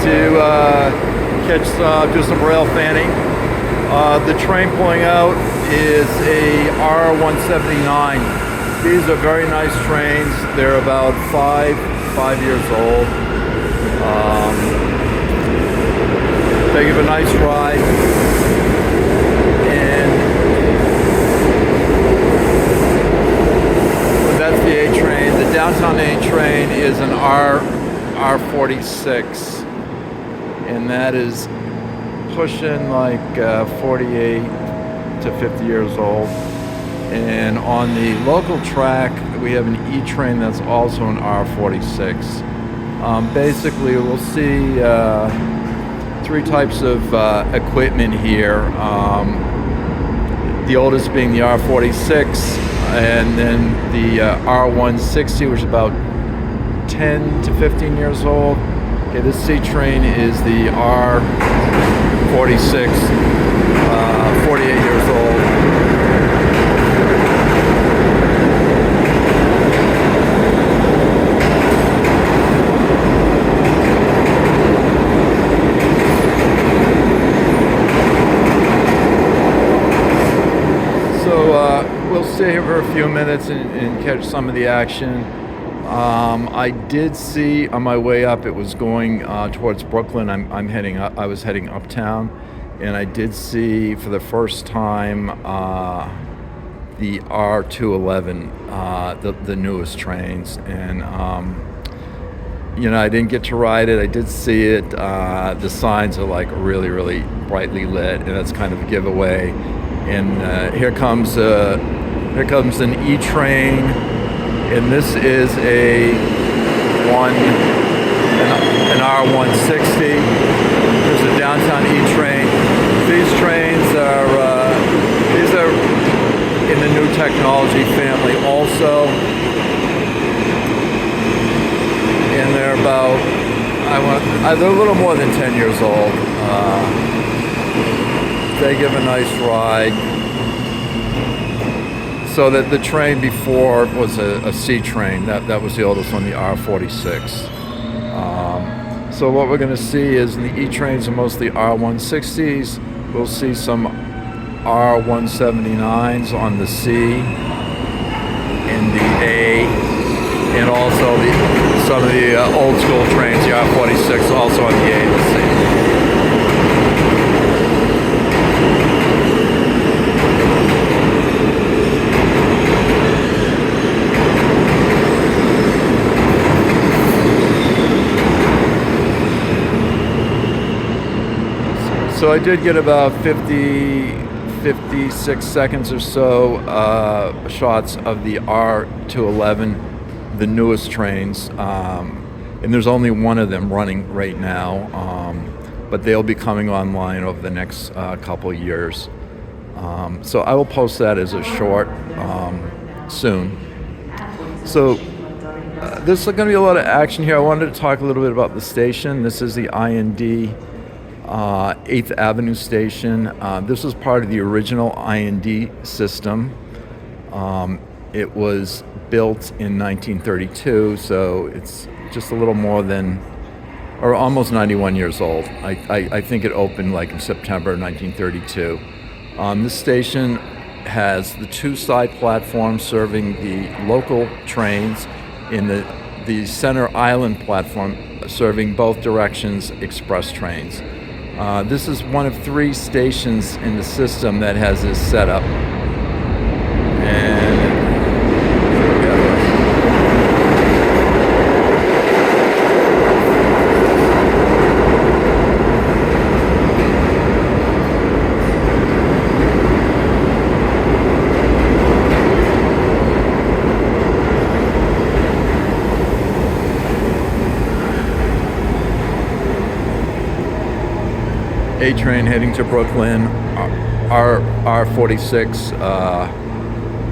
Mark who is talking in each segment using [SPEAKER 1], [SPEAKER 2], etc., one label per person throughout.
[SPEAKER 1] to do some Railfanning. The train pulling out is a R179. These are very nice trains. They're about five years old. They give a nice ride. And that's the A train. The downtown A train is an R46. And that is pushing like 48 to 50 years old. And on the local track, we have an E train that's also an R46. Basically, we'll see three types of equipment here. The oldest being the R46, and then the R160, which is about 10 to 15 years old. Okay, this C train is the R46, 48 years old. We'll stay here for a few minutes and catch some of the action. I did see on my way up, it was going towards Brooklyn. I was heading uptown, and I did see for the first time the R211, the newest trains, and I didn't get to ride it. I did see it. The signs are like really, really brightly lit, and that's kind of a giveaway. And here comes an E train, and this is an R160. There's a downtown E train. These trains are in the new technology family also, and they're they're a little more than 10 years old. They give a nice ride. So that the train before was a C train. That was the oldest one, the R46. So what we're going to see is the E trains are mostly R160s. We'll see some R179s on the C and the A, and also some of the old school trains, the R46, also on the A and the C. So I did get about 56 seconds or so shots of the R211, the newest trains, and there's only one of them running right now, but they'll be coming online over the next couple years. So I will post that as a short soon. So this is going to be a lot of action here. I wanted to talk a little bit about the station. This is the IND 8th Avenue station. This was part of the original IND system. It was built in 1932, so it's just a little more than, or almost 91 years old. I think it opened like in September 1932. This station has the two side platforms serving the local trains, in the center island platform serving both directions express trains. This is one of three stations in the system that has this setup. And A train heading to Brooklyn, R46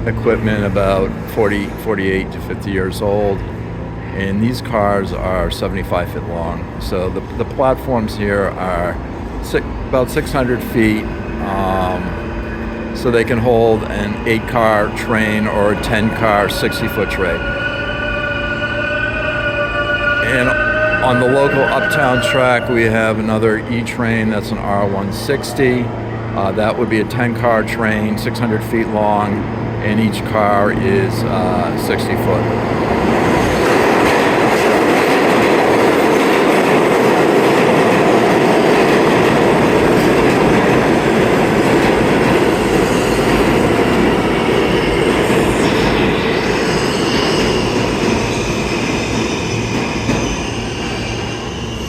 [SPEAKER 1] equipment about 48 to 50 years old, and these cars are 75 feet long. So the platforms here are about 600 feet, so they can hold an 8-car train or a 10-car 60-foot train. And On the local Uptown track, we have another E-train. That's an R160. That would be a 10-car train, 600 feet long, and each car is 60 foot.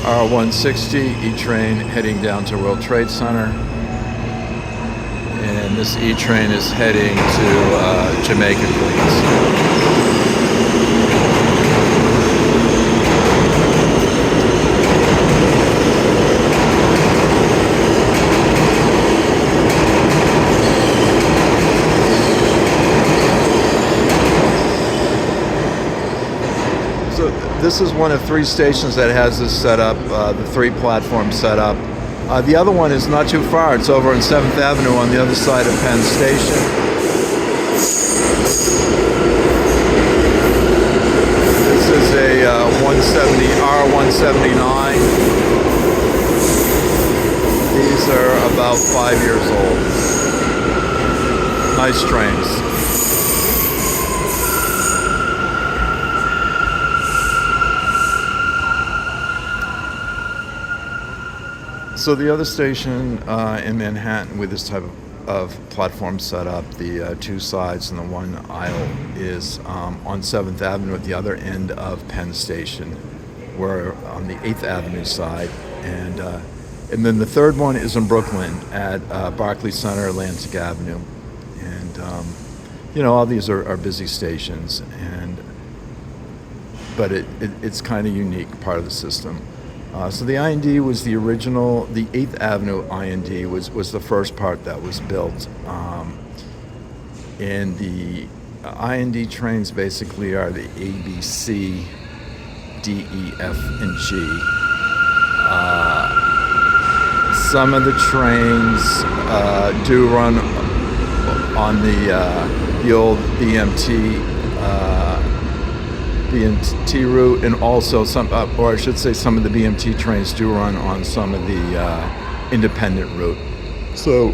[SPEAKER 1] R160 E-train heading down to World Trade Center, and this E-train is heading to Jamaica, Queens. This is one of 3 stations that has this setup, the 3 platform setup. The other one is not too far. It's over on 7th Avenue on the other side of Penn Station. This is a R179. These are about 5 years old. Nice trains. So the other station in Manhattan with this type of platform setup, the 2 sides and the 1 aisle, is on 7th Avenue at the other end of Penn Station. We're on the 8th Avenue side, and then the 3rd one is in Brooklyn at Barclays Center, Atlantic Avenue, and all these are busy stations, but it's kind of unique part of the system. So the IND was the original, the 8th Avenue IND was the first part that was built. And the IND trains basically are the A, B, C, D, E, F, and G. Some of the trains do run on the old BMT route, and also some of the BMT trains do run on some of the independent route. So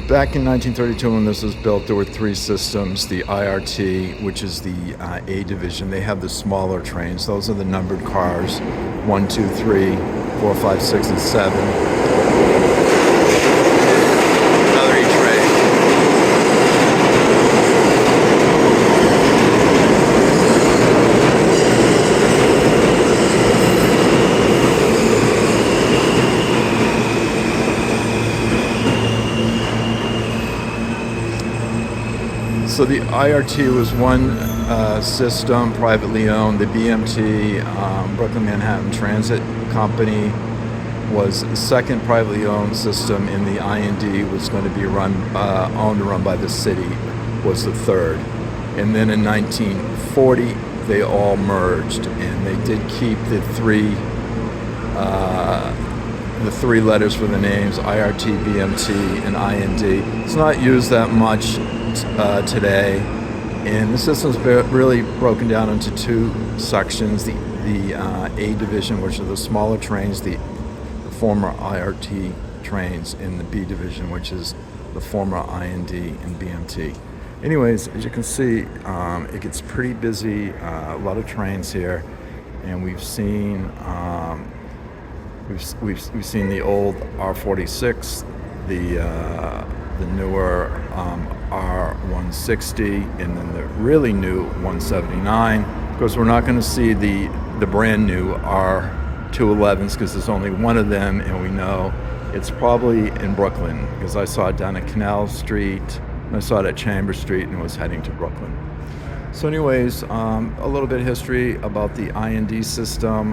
[SPEAKER 1] back in 1932 when this was built, there were 3 systems. The IRT, which is the A division, they have the smaller trains. Those are the numbered cars, 1, 2, 3, 4, 5, 6, and 7. So the IRT was one system, privately owned. The BMT, Brooklyn Manhattan Transit Company, was the second privately owned system, and the IND was going to be owned and run by the city, was the third. And then in 1940, they all merged, and they did keep the three letters for the names, IRT, BMT, and IND. It's not used that much today, and the system's really broken down into 2 sections: the A division, which are the smaller trains, the former IRT trains, and the B division, which is the former IND and BMT. Anyways, as you can see, it gets pretty busy. A lot of trains here, and we've seen we've seen the old R46, the newer R160, and then the really new 179. Of course, we're not going to see the brand new R211s because there's only one of them, and we know it's probably in Brooklyn because I saw it down at Canal Street, and I saw it at Chambers Street, and it was heading to Brooklyn. So anyways, a little bit of history about the IND system.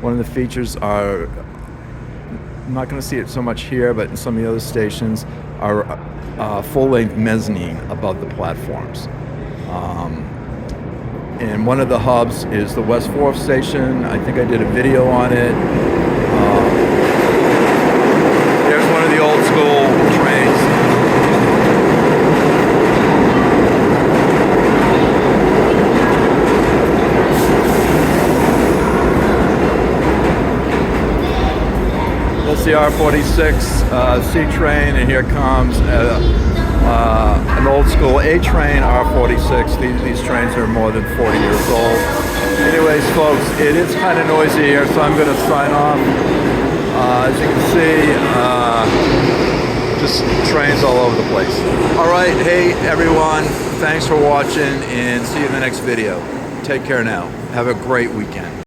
[SPEAKER 1] One of the features are, I'm not going to see it so much here, but in some of the other stations, are full-length mezzanine above the platforms. And one of the hubs is the West 4th station. I think I did a video on it. There's one of the old school trains. the R46 C train, and here comes an old school A train, R46. These trains are more than 40 years old. Anyways, folks, it is kind of noisy here, so I'm going to sign off. As you can see, just trains all over the place. All right, hey everyone, thanks for watching, and see you in the next video. Take care now. Have a great weekend.